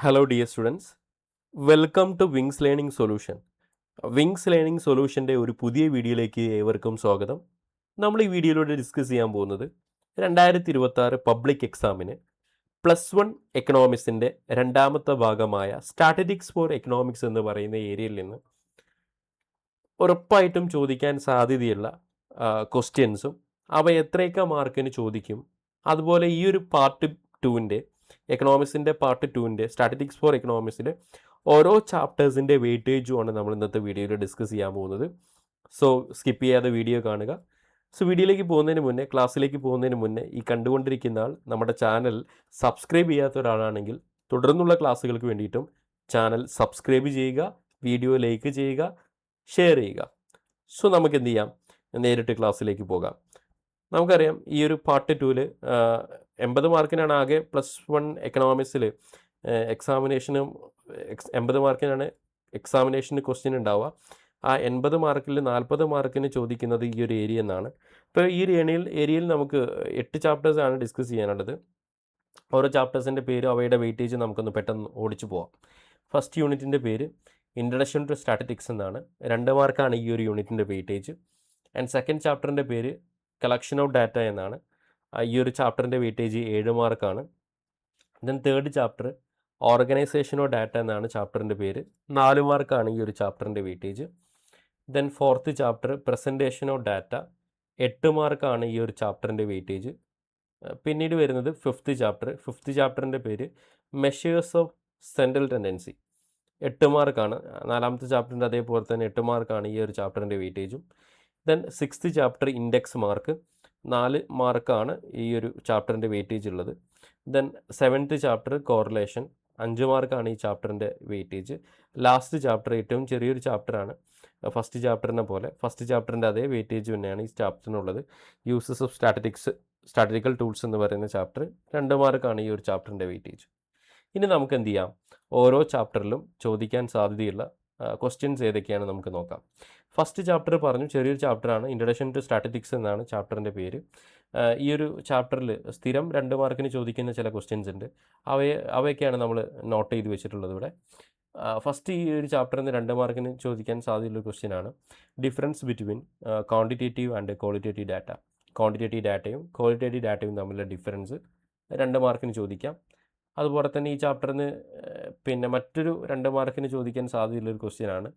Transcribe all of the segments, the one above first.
Hello, dear students. Welcome to wings learning solution. Wings learning സൊല്യൂഷൻ്റെ ഒരു പുതിയ വീഡിയോയിലേക്ക് ഏവർക്കും സ്വാഗതം. നമ്മൾ ഈ വീഡിയോയിലൂടെ ഡിസ്കസ് ചെയ്യാൻ പോകുന്നത് 2026 പബ്ലിക് എക്സാമിന് +1 എക്കണോമിക്സിൻ്റെ രണ്ടാമത്തെ ഭാഗമായ സ്റ്റാറ്റിസ്റ്റിക്സ് ഫോർ എക്കണോമിക്സ് എന്ന് പറയുന്ന ഏരിയയിൽ നിന്ന് ഉറപ്പായിട്ടും ചോദിക്കാൻ സാധ്യതയുള്ള ക്വസ്റ്റ്യൻസും അവ എത്രയൊക്കെ മാർക്കിന് ചോദിക്കും, അതുപോലെ ഈ ഒരു പാർട്ട് 2ൻ്റെ എക്കണോമിക്സിൻ്റെ പാർട്ട് 2ൻ്റെ സ്റ്റാറ്റിസ്റ്റിക്സ് ഫോർ എക്കണോമിക്സിൽ ഓരോ ചാപ്റ്റേഴ്സിൻ്റെ വെയിറ്റേജുമാണ് നമ്മൾ ഇന്നത്തെ വീഡിയോയിൽ ഡിസ്കസ് ചെയ്യാൻ പോകുന്നത്. സോ സ്കിപ്പ് ചെയ്യാതെ വീഡിയോ കാണുക. സോ വീഡിയോയിലേക്ക് പോകുന്നതിന് മുന്നേ, ക്ലാസ്സിലേക്ക് പോകുന്നതിന് മുന്നേ ഈ കണ്ടുകൊണ്ടിരിക്കുന്ന ആൾ നമ്മുടെ ചാനൽ സബ്സ്ക്രൈബ് ചെയ്യാത്ത ഒരാളാണെങ്കിൽ തുടർന്നുള്ള ക്ലാസ്സുകൾക്ക് വേണ്ടിയിട്ടും ചാനൽ സബ്സ്ക്രൈബ് ചെയ്യുക, വീഡിയോ ലൈക്ക് ചെയ്യുക, ഷെയർ ചെയ്യുക. സോ നമുക്ക് എന്ത് ചെയ്യാം, നേരിട്ട് ക്ലാസ്സിലേക്ക് പോകാം. നമുക്കറിയാം ഈ ഒരു പാർട്ട് 2ൽ 80 മാർക്കിനാണ് ആകെ +1 എക്കണോമിക്സിൽ എക്സാമിനേഷനും 80 മാർക്കിനാണ് എക്സാമിനേഷന് ക്വസ്റ്റ്യൻ ഉണ്ടാവുക. ആ 80 മാർക്കിൽ 40 മാർക്കിന് ചോദിക്കുന്നത് ഈ ഒരു ഏരിയ എന്നാണ്. ഇപ്പോൾ ഈ ഒരു ഏരിയയിൽ നമുക്ക് 8 ചാപ്റ്റേഴ്സാണ് ഡിസ്കസ് ചെയ്യാനുള്ളത്. ഓരോ ചാപ്റ്റേഴ്സിൻ്റെ പേര്, അവയുടെ വെയിറ്റേജ് നമുക്കൊന്ന് പെട്ടെന്ന് ഓടിച്ചു പോവാം. ഫസ്റ്റ് യൂണിറ്റിൻ്റെ പേര് ഇൻട്രഡക്ഷൻ ടു സ്റ്റാറ്റിസ്റ്റിക്സ് എന്നാണ്. 2 മാർക്കാണ് ഈ ഒരു യൂണിറ്റിൻ്റെ വെയിറ്റേജ്. ആൻഡ് സെക്കൻഡ് ചാപ്റ്ററിൻ്റെ പേര് കളക്ഷൻ ഓഫ് ഡാറ്റ എന്നാണ്. ഈ ഒരു ചാപ്റ്ററിൻ്റെ വെയിറ്റേജ് 7 മാർക്കാണ്. Then third chapter organisation of data എന്നാണ് ചാപ്റ്ററിൻ്റെ പേര്. 4 മാർക്കാണ് ഈ ഒരു ചാപ്റ്ററിൻ്റെ weightage. Then fourth chapter presentation of data, 8 മാർക്കാണ് ഈ ഒരു ചാപ്റ്ററിൻ്റെ വെയിറ്റേജ്. പിന്നീട് വരുന്നത് ഫിഫ്ത്ത് ചാപ്റ്ററിൻ്റെ പേര് മെഷേഴ്സ് ഓഫ് സെൻട്രൽ ടെൻഡൻസി, 8 മാർക്കാണ്. 4ാമത്തെ ചാപ്റ്ററിൻ്റെ അതേപോലെ തന്നെ 8 മാർക്കാണ് ഈ ഒരു ചാപ്റ്ററിൻ്റെ വെയിറ്റേജും. Then sixth chapter index mark, 4 മാർക്കാണ് ഈ ഒരു ചാപ്റ്ററിൻ്റെ വെയിറ്റേജ് ഉള്ളത്. ദെൻ സെവൻത്ത് ചാപ്റ്റർ കോറിലേഷൻ, 5 മാർക്കാണ് ഈ ചാപ്റ്ററിൻ്റെ വെയിറ്റേജ്. ലാസ്റ്റ് ചാപ്റ്റർ ഏറ്റവും ചെറിയൊരു ചാപ്റ്ററാണ്, ഫസ്റ്റ് ചാപ്റ്ററിനെ പോലെ ഫസ്റ്റ് ചാപ്റ്ററിൻ്റെ അതേ വെയിറ്റേജ് തന്നെയാണ് ഈ ചാപ്റ്ററിനുള്ളത്. യൂസസ് ഓഫ് സ്റ്റാറ്റിസ്റ്റിക്കൽ ടൂൾസ് എന്ന് പറയുന്ന ചാപ്റ്റർ 2 മാർക്കാണ് ഈ ഒരു ചാപ്റ്ററിൻ്റെ വെയിറ്റേജ്. ഇനി നമുക്ക് എന്ത് ചെയ്യാം, ഓരോ ചാപ്റ്ററിലും ചോദിക്കാൻ സാധ്യതയുള്ള ക്വസ്റ്റ്യൻസ് ഏതൊക്കെയാണ് നമുക്ക് നോക്കാം. ഫസ്റ്റ് ചാപ്റ്റർ പറഞ്ഞു, ചെറിയൊരു ചാപ്റ്ററാണ്, ഇൻട്രഡക്ഷൻ ടു സ്റ്റാറ്റിസ്റ്റിക്സ് എന്നാണ് ചാപ്റ്ററിൻ്റെ പേര്. ഈ ഒരു ചാപ്റ്ററിൽ സ്ഥിരം 2 മാർക്കിന് ചോദിക്കുന്ന ചില ക്വസ്റ്റ്യൻസ് ഉണ്ട്. അവയൊക്കെയാണ് നമ്മൾ നോട്ട് ചെയ്ത് വെച്ചിട്ടുള്ളത് ഇവിടെ. ഫസ്റ്റ് ഈ ഒരു ചാപ്റ്ററിൽ നിന്ന് 2 മാർക്കിന് ചോദിക്കാൻ സാധ്യതയുള്ള ക്വസ്റ്റ്യനാണ് difference between quantitative and qualitative data. Quantitative ഡാറ്റയും ക്വാളിറ്റേറ്റീവ് ഡാറ്റയും തമ്മിലുള്ള ഡിഫറൻസ് 2 മാർക്കിന് ചോദിക്കാം. അതുപോലെ തന്നെ ഈ ചാപ്റ്ററിൽ നിന്ന് പിന്നെ മറ്റൊരു 2 മാർക്കിന് ചോദിക്കാൻ സാധ്യതയുള്ളൊരു ക്വസ്റ്റ്യനാണ്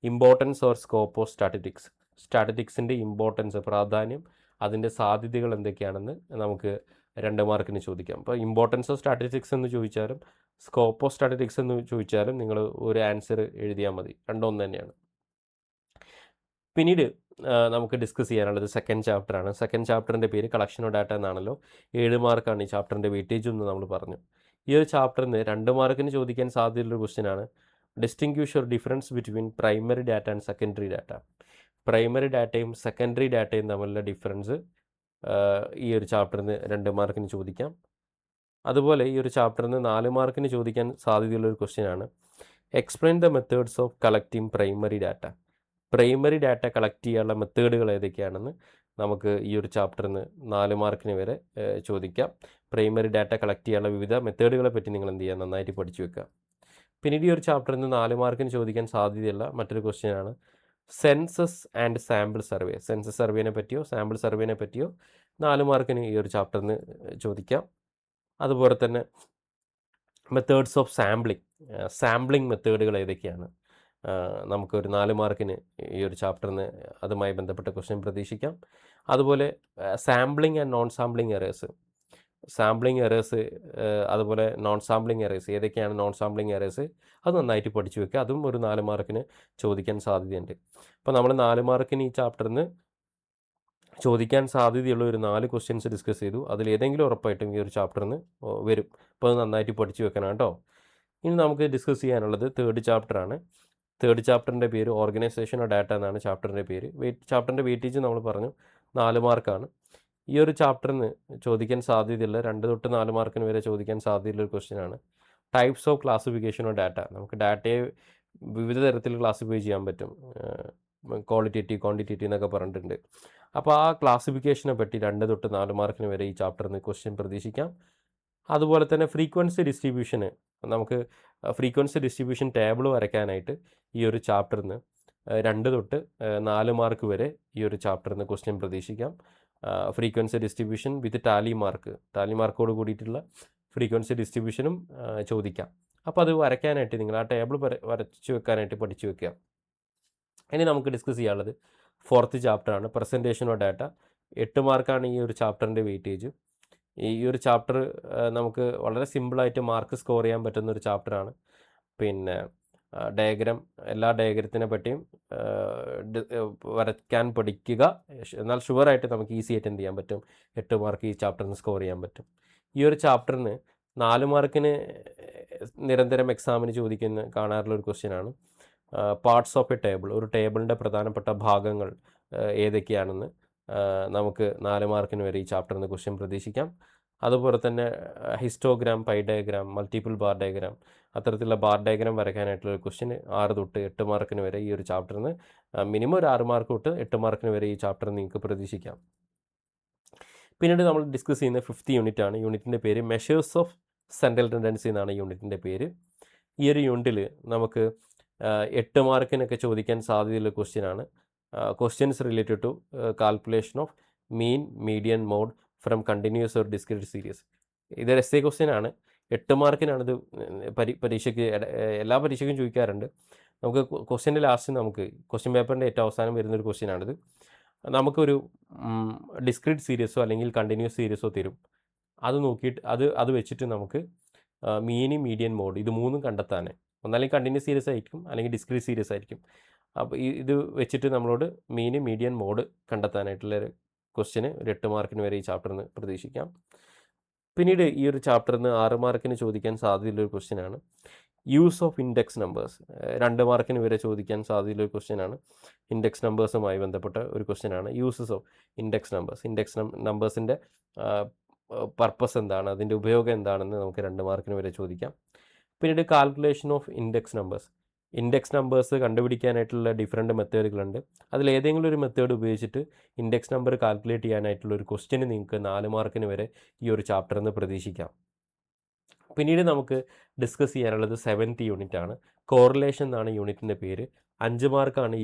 importance or scope of statistics. സ്റ്റാറ്റിസ്റ്റിക്സിൻ്റെ ഇമ്പോർട്ടൻസ്, പ്രാധാന്യം, അതിൻ്റെ സാധ്യതകൾ എന്തൊക്കെയാണെന്ന് നമുക്ക് 2 മാർക്കിന് ചോദിക്കാം. അപ്പോൾ ഇമ്പോർട്ടൻസ് ഓഫ് സ്റ്റാറ്റിസ്റ്റിക്സ് എന്ന് ചോദിച്ചാലും സ്കോപ്പ് ഓഫ് സ്റ്റാറ്റിസ്റ്റിക്സ് എന്ന് ചോദിച്ചാലും നിങ്ങൾ ഒരു ആൻസർ എഴുതിയാൽ മതി, രണ്ടും ഒന്ന് തന്നെയാണ്. പിന്നീട് നമുക്ക് ഡിസ്കസ് ചെയ്യാനുള്ളത് സെക്കൻഡ് ചാപ്റ്ററാണ്. സെക്കൻഡ് ചാപ്റ്ററിൻ്റെ പേര് കളക്ഷൻ ഓഫ് ഡാറ്റ എന്നാണല്ലോ. 7 മാർക്കാണ് ഈ ചാപ്റ്ററിൻ്റെ വെയിറ്റേജ് എന്ന് നമ്മൾ പറഞ്ഞു. ഈ ഒരു ചാപ്റ്ററിൽ നിന്ന് 2 മാർക്കിന് ചോദിക്കാൻ സാധ്യതയുള്ളൊരു ക്വസ്റ്റ്യനാണ് distinguish or difference between primary data and secondary data. Primary ഡാറ്റയും സെക്കൻഡറി ഡാറ്റയും തമ്മിലുള്ള ഡിഫറൻസ് ഈ ഒരു ചാപ്റ്ററിൽ നിന്ന് 2 മാർക്കിന് ചോദിക്കാം. അതുപോലെ ഈ ഒരു ചാപ്റ്ററിൽ നിന്ന് 4 മാർക്കിന് ചോദിക്കാൻ സാധ്യതയുള്ളൊരു ക്വസ്റ്റ്യനാണ് explain the methods of collecting primary data. Primary data collect ചെയ്യാനുള്ള മെത്തേഡുകൾ ഏതൊക്കെയാണെന്ന് നമുക്ക് ഈ ഒരു ചാപ്റ്ററിൽ നിന്ന് 4 മാർക്കിന് വരെ ചോദിക്കാം. പ്രൈമറി ഡാറ്റ കളക്ട് ചെയ്യാനുള്ള വിവിധ മെത്തേഡുകളെ പറ്റി നിങ്ങൾ എന്ത് ചെയ്യുക, നന്നായിട്ട് പഠിച്ചു വെക്കുക. പിന്നീട് ഈ ഒരു ചാപ്റ്ററിൽ നിന്ന് 4 മാർക്കിന് ചോദിക്കാൻ സാധ്യതയുള്ള മറ്റൊരു ക്വസ്റ്റ്യനാണ് census and sample survey. Census സർവേനെ പറ്റിയോ സാമ്പിൾ സർവേനെ പറ്റിയോ 4 മാർക്കിന് ഈ ഒരു ചാപ്റ്ററിൽ നിന്ന് ചോദിക്കാം. അതുപോലെ തന്നെ മെത്തേഡ്സ് ഓഫ് സാമ്പിളിംഗ് മെത്തേഡുകൾ ഏതൊക്കെയാണ്, നമുക്കൊരു 4 മാർക്കിന് ഈ ഒരു ചാപ്റ്ററിൽ നിന്ന് അതുമായി ബന്ധപ്പെട്ട ക്വസ്റ്റ്യൻ പ്രതീക്ഷിക്കാം. അതുപോലെ sampling and non sampling errors, അതുപോലെ നോൺ സാമ്പിളിംഗ് എറേഴ്സ് ഏതൊക്കെയാണ്, നോൺ സാമ്പിളിംഗ് എറേഴ്സ് അത് നന്നായിട്ട് പഠിച്ചു വെക്കുക. അതും ഒരു 4 മാർക്കിന് ചോദിക്കാൻ സാധ്യതയുണ്ട്. അപ്പോൾ നമ്മൾ 4 മാർക്കിന് ഈ ചാപ്റ്ററിൽ നിന്ന് ചോദിക്കാൻ സാധ്യതയുള്ള ഒരു 4 ക്വസ്റ്റ്യൻസ് ഡിസ്കസ് ചെയ്തു. അതിലേതെങ്കിലും ഉറപ്പായിട്ടും ഈ ഒരു ചാപ്റ്ററിൽ നിന്ന് വരും. അപ്പോൾ അത് നന്നായിട്ട് പഠിച്ചു വെക്കണം കേട്ടോ. ഇനി നമുക്ക് ഡിസ്കസ് ചെയ്യാനുള്ളത് തേർഡ് ചാപ്റ്ററാണ്. തേർഡ് ചാപ്റ്ററിൻ്റെ പേര് ഓർഗനൈസേഷൻ ഓഫ് ഡാറ്റ എന്നാണ് ചാപ്റ്ററിൻ്റെ പേര്. ചാപ്റ്ററിൻ്റെ വെയിറ്റേജ് നമ്മൾ പറഞ്ഞു 4 മാർക്കാണ്. ഈ ഒരു ചാപ്റ്ററിൽ നിന്ന് ചോദിക്കാൻ സാധ്യതയുള്ള 2 തൊട്ട് 4 മാർക്കിന് വരെ ചോദിക്കാൻ സാധ്യതയുള്ളൊരു ക്വസ്റ്റ്യനാണ് types of classification of data. നമുക്ക് ഡാറ്റയെ വിവിധ തരത്തിൽ ക്ലാസിഫൈ ചെയ്യാൻ പറ്റും, ക്വാളിറ്റേറ്റീവ്, ക്വാണ്ടിറ്റേറ്റീവ് എന്നൊക്കെ പറഞ്ഞിട്ടുണ്ട്. അപ്പോൾ ആ ക്ലാസിഫിക്കേഷനെ പറ്റി 2 തൊട്ട് 4 മാർക്കിന് വരെ ഈ ചാപ്റ്ററിൽ നിന്ന് ക്വസ്റ്റ്യൻ പ്രതീക്ഷിക്കാം. അതുപോലെ തന്നെ ഫ്രീക്വൻസി ഡിസ്ട്രിബ്യൂഷന് നമുക്ക് ഫ്രീക്വൻസി ഡിസ്ട്രിബ്യൂഷൻ ടേബിൾ വരയ്ക്കാനായിട്ട് ഈ ഒരു ചാപ്റ്ററിൽ നിന്ന് 2 തൊട്ട് 4 മാർക്ക് വരെ ഈ ഒരു ചാപ്റ്ററിൽ നിന്ന് ക്വസ്റ്റ്യൻ പ്രതീക്ഷിക്കാം. ഫ്രീക്വൻസി ഡിസ്ട്രിബ്യൂഷൻ വിത്ത് ടാലി മാർക്കോട് കൂടിയിട്ടുള്ള ഫ്രീക്വൻസി ഡിസ്ട്രിബ്യൂഷനും ചോദിക്കാം. അപ്പോൾ അത് വരയ്ക്കാനായിട്ട് നിങ്ങൾ ആ ടേബിൾ വരച്ച് വെക്കാനായിട്ട് പഠിച്ചു വെക്കുക. ഇനി നമുക്ക് ഡിസ്കസ് ചെയ്യാനുള്ളത് 4th ചാപ്റ്ററാണ്, പ്രസൻറ്റേഷൻ ഓഫ് ഡാറ്റ. 8 മാർക്കാണ് ഈ ഒരു ചാപ്റ്ററിൻ്റെ വെയിറ്റേജ്. ഈ ഒരു ചാപ്റ്റർ നമുക്ക് വളരെ സിമ്പിളായിട്ട് മാർക്ക് സ്കോർ ചെയ്യാൻ പറ്റുന്ന ഒരു ചാപ്റ്ററാണ്. പിന്നെ ഡയഗ്രാം, എല്ലാ ഡയഗ്രത്തിനെ പറ്റിയും വരയ്ക്കാൻ പഠിക്കുക. എന്നാൽ ഷുവറായിട്ട് നമുക്ക് ഈസി ആയിട്ട് എന്ത് ചെയ്യാൻ പറ്റും, 8 മാർക്ക് ഈ ചാപ്റ്ററിന് സ്കോർ ചെയ്യാൻ പറ്റും. ഈ ഒരു ചാപ്റ്ററിന് 4 മാർക്കിന് നിരന്തരം എക്സാമിന് കാണാറുള്ള ഒരു ക്വസ്റ്റ്യനാണ് പാർട്സ് ഓഫ് എ ടേബിൾ. ഒരു ടേബിളിൻ്റെ പ്രധാനപ്പെട്ട ഭാഗങ്ങൾ ഏതൊക്കെയാണെന്ന് നമുക്ക് 4 മാർക്കിന് വരെ ഈ ചാപ്റ്ററിൽ നിന്ന് ക്വസ്റ്റ്യൻ പ്രതീക്ഷിക്കാം. അതുപോലെ തന്നെ histogram, pi diagram, multiple bar diagram, അത്തരത്തിലുള്ള ബാർ ഡയഗ്രാം വരയ്ക്കാനായിട്ടുള്ള ക്വസ്റ്റ്യൻ 6 തൊട്ട് 8 മാർക്കിന് വരെ ഈ ഒരു ചാപ്റ്ററിൽ നിന്ന് മിനിമം ഒരു 6 മാർക്ക് തൊട്ട് 8 മാർക്കിന് വരെ ഈ ചാപ്റ്ററിൽ നിങ്ങൾക്ക് പ്രതീക്ഷിക്കാം. പിന്നീട് നമ്മൾ ഡിസ്കസ് ചെയ്യുന്ന 5th യൂണിറ്റ് ആണ്. യൂണിറ്റിൻ്റെ പേര് മെഷേഴ്സ് ഓഫ് സെൻട്രൽ ടെൻഡൻസി എന്നാണ് യൂണിറ്റിൻ്റെ പേര്. ഈ ഒരു യൂണിറ്റിൽ നമുക്ക് 8 മാർക്കിനൊക്കെ ചോദിക്കാൻ സാധ്യതയുള്ള ക്വസ്റ്റ്യനാണ്. Questions related to calculation of mean, median, mode from continuous or discrete series. ഇതൊരു എസ് എ ക്വസ്റ്റ്യൻ ആണ്. 8 മാർക്കിനാണിത്. പരീക്ഷയ്ക്ക് എല്ലാ പരീക്ഷയ്ക്കും ചോദിക്കാറുണ്ട്. നമുക്ക് ക്വസ്റ്റ്യൻ്റെ ലാസ്റ്റ് നമുക്ക് ക്വസ്റ്റ്യൻ പേപ്പറിൻ്റെ ഏറ്റവും അവസാനം വരുന്നൊരു ക്വസ്റ്റ്യനാണിത്. നമുക്കൊരു ഡിസ്ക്രീറ്റ് സീരീസോ അല്ലെങ്കിൽ കണ്ടിന്യൂസ് സീരീസോ തരും. അത് നോക്കിയിട്ട് അത് വെച്ചിട്ട് നമുക്ക് മീൻ, മീഡിയൻ, മോഡ് ഇത് മൂന്നും കണ്ടെത്താൻ, ഒന്നല്ലെങ്കിൽ കണ്ടിന്യൂസ് സീരീസ് ആയിരിക്കും അല്ലെങ്കിൽ ഡിസ്ക്രീറ്റ് സീരീസ് ആയിരിക്കും. അപ്പോൾ ഇത് വെച്ചിട്ട് നമ്മളോട് മീൻ, മീഡിയൻ, മോഡ് കണ്ടെത്താനായിട്ടുള്ളൊരു ക്വസ്റ്റ്യന് ഒരു 8 മാർക്കിന് വരെ ഈ ചാപ്റ്ററിൽ നിന്ന് പ്രതീക്ഷിക്കാം. പിന്നീട് ഈ ഒരു ചാപ്റ്ററിൽ നിന്ന് 6 മാർക്കിന് ചോദിക്കാൻ സാധ്യതയുള്ളൊരു ക്വസ്റ്റ്യനാണ് യൂസ് ഓഫ് ഇൻഡെക്സ് നമ്പേഴ്സ്. 2 മാർക്കിന് വരെ ചോദിക്കാൻ സാധ്യതയുള്ളൊരു ക്വസ്റ്റ്യനാണ്. ഇൻഡെക്സ് നമ്പേഴ്സുമായി ബന്ധപ്പെട്ട ഒരു ക്വസ്റ്റ്യനാണ് യൂസസ് ഓഫ് ഇൻഡെക്സ് നമ്പേഴ്സ്. ഇൻഡെക്സ് നമ്പേഴ്സിൻ്റെ പർപ്പസ് എന്താണ്, അതിൻ്റെ ഉപയോഗം എന്താണെന്ന് നമുക്ക് 2 മാർക്കിന് വരെ ചോദിക്കാം. പിന്നീട് calculation of index numbers. Index numbers കണ്ടുപിടിക്കാനായിട്ടുള്ള ഡിഫറെൻറ്റ് മെത്തേഡുകളുണ്ട്. അതിലേതെങ്കിലും ഒരു മെത്തേഡ് ഉപയോഗിച്ചിട്ട് ഇൻഡെക്സ് നമ്പർ കാൽക്കുലേറ്റ് ചെയ്യാനായിട്ടുള്ള ഒരു ക്വസ്റ്റ്യന് നിങ്ങൾക്ക് 4 മാർക്കിന് വരെ ഈ ഒരു ചാപ്റ്ററിൽ നിന്ന് പ്രതീക്ഷിക്കാം. പിന്നീട് നമുക്ക് ഡിസ്കസ് ചെയ്യാനുള്ളത് 7th യൂണിറ്റ് ആണ്. കോറിലേഷൻ എന്നാണ് യൂണിറ്റിൻ്റെ പേര്. 5 മാർക്കാണ്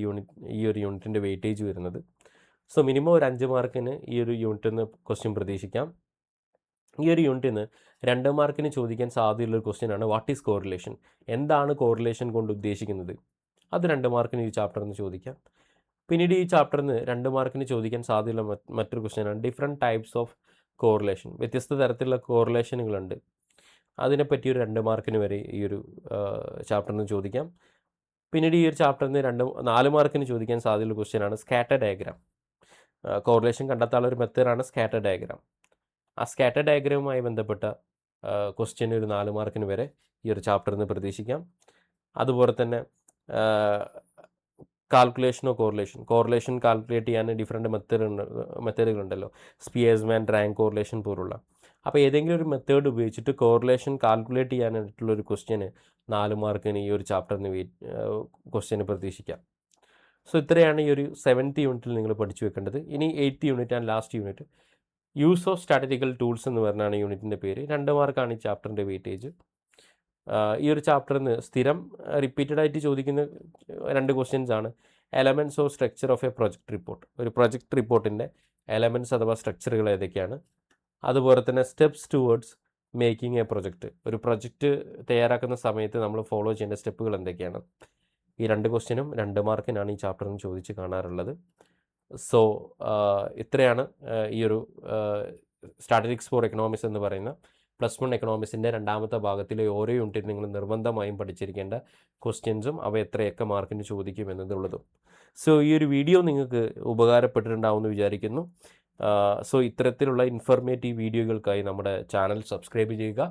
ഈ ഒരു യൂണിറ്റിൻ്റെ വെയിറ്റേജ് വരുന്നത്. സോ മിനിമം ഒരു 5 മാർക്കിന് ഈ ഒരു യൂണിറ്റിൽ നിന്ന് ക്വസ്റ്റ്യൻ പ്രതീക്ഷിക്കാം. ഈ ഒരു യൂണിറ്റിൽ നിന്ന് 2 മാർക്കിന് ചോദിക്കാൻ സാധ്യതയുള്ളൊരു ക്വസ്റ്റ്യനാണ് വാട്ട് ഈസ് കോറിലേഷൻ. എന്താണ് കോറിലേഷൻ കൊണ്ട് ഉദ്ദേശിക്കുന്നത്? അത് 2 മാർക്കിന് ഈ ചാപ്റ്ററിൽ നിന്ന് ചോദിക്കാം. പിന്നീട് ഈ ചാപ്റ്ററിൽ നിന്ന് 2 മാർക്കിന് ചോദിക്കാൻ സാധ്യതയുള്ള മറ്റൊരു ക്വസ്റ്റ്യനാണ് ഡിഫറെൻറ്റ് ടൈപ്സ് ഓഫ് കോറിലേഷൻ. വ്യത്യസ്ത തരത്തിലുള്ള കോറിലേഷനുകളുണ്ട്. അതിനെപ്പറ്റി ഒരു 2 മാർക്കിന് വരെ ഈ ഒരു ചാപ്റ്ററിൽ നിന്ന് ചോദിക്കാം. പിന്നീട് ഈ ഒരു ചാപ്റ്ററിൽ നിന്ന് 4 മാർക്കിന് ചോദിക്കാൻ സാധ്യതയുള്ള ക്വസ്റ്റ്യനാണ് സ്കാറ്റർ ഡയഗ്രാം. കോറിലേഷൻ കണ്ടെത്താനുള്ള ഒരു മെത്തേഡാണ് സ്കാറ്റർ ഡയഗ്രാം. ആ സ്കാറ്റർ ഡയഗ്രാമുമായി ബന്ധപ്പെട്ട ക്വസ്റ്റ്യന് ഒരു 4 മാർക്കിന് വരെ ഈ ഒരു ചാപ്റ്ററിൽ നിന്ന് പ്രതീക്ഷിക്കാം. അതുപോലെ തന്നെ കാൽക്കുലേഷൻ ഓഫ് കോറിലേഷൻ കാൽക്കുലേറ്റ് ചെയ്യാൻ ഡിഫറെൻറ്റ് മെത്തേഡുകളുണ്ടല്ലോ, സ്പിയേഴ്സ്മാൻ, റാങ്ക് കോറിലേഷൻ പോലുള്ള. അപ്പോൾ ഏതെങ്കിലും ഒരു മെത്തേഡ് ഉപയോഗിച്ചിട്ട് കോറിലേഷൻ കാൽക്കുലേറ്റ് ചെയ്യാനായിട്ടുള്ളൊരു ക്വസ്റ്റ്യന് 4 മാർക്കിന് ഈ ഒരു ചാപ്റ്ററിന് ക്വസ്റ്റ്യന് പ്രതീക്ഷിക്കാം. സോ ഇത്രയാണ് ഈ ഒരു 7th യൂണിറ്റിൽ നിങ്ങൾ പഠിച്ചു വെക്കേണ്ടത്. ഇനി 8th unit and last unit use of statistical tools എന്ന് പറഞ്ഞാണ് യൂണിറ്റിൻ്റെ പേര്. 2 മാർക്കാണ് ഈ ചാപ്റ്ററിൻ്റെ വെയിറ്റേജ്. ഈ ഒരു ചാപ്റ്ററിൽ നിന്ന് സ്ഥിരം റിപ്പീറ്റഡ് ആയിട്ട് ചോദിക്കുന്ന 2 ക്വസ്റ്റ്യൻസ് ആണ് elements of structure of A project report. ഒരു പ്രൊജക്ട് റിപ്പോർട്ടിൻ്റെ എലമെൻറ്റ്സ് അഥവാ സ്ട്രക്ചറുകൾ ഏതൊക്കെയാണ്, അതുപോലെ തന്നെ steps towards making A project. ഒരു പ്രൊജക്റ്റ് തയ്യാറാക്കുന്ന സമയത്ത് നമ്മൾ ഫോളോ ചെയ്യേണ്ട സ്റ്റെപ്പുകൾ എന്തൊക്കെയാണ്. ഈ 2 ക്വസ്റ്റ്യനും 2 മാർക്കിനാണ് ഈ ചാപ്റ്ററിൽ നിന്ന് ചോദിച്ച് കാണാറുള്ളത്. സോ ഇത്രയാണ് ഈ ഒരു സ്റ്റാറ്റിസ്റ്റിക്സ് ഫോർ എക്കണോമിക്സ് എന്ന് പറയുന്ന +1 എക്കണോമിക്സിൻ്റെ 2ാമത്തെ ഭാഗത്തിലെ ഓരോ യൂണിറ്റിൽ നിങ്ങൾ നിർബന്ധമായും പഠിച്ചിരിക്കേണ്ട ക്വസ്റ്റ്യൻസും അവ എത്രയൊക്കെ മാർക്കിന് ചോദിക്കും എന്നതുള്ളതും. സോ ഈ ഒരു വീഡിയോ നിങ്ങൾക്ക് ഉപകാരപ്പെട്ടിട്ടുണ്ടാവുമെന്ന് വിചാരിക്കുന്നു. സോ ഇത്തരത്തിലുള്ള ഇൻഫർമേറ്റീവ് വീഡിയോകൾക്കായി നമ്മുടെ ചാനൽ സബ്സ്ക്രൈബ് ചെയ്യുക,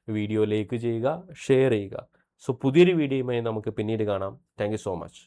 വീഡിയോ ലൈക്ക് ചെയ്യുക, ഷെയർ ചെയ്യുക. സോ പുതിയൊരു വീഡിയോയുമായി നമുക്ക് പിന്നീട് കാണാം. Thank you so much.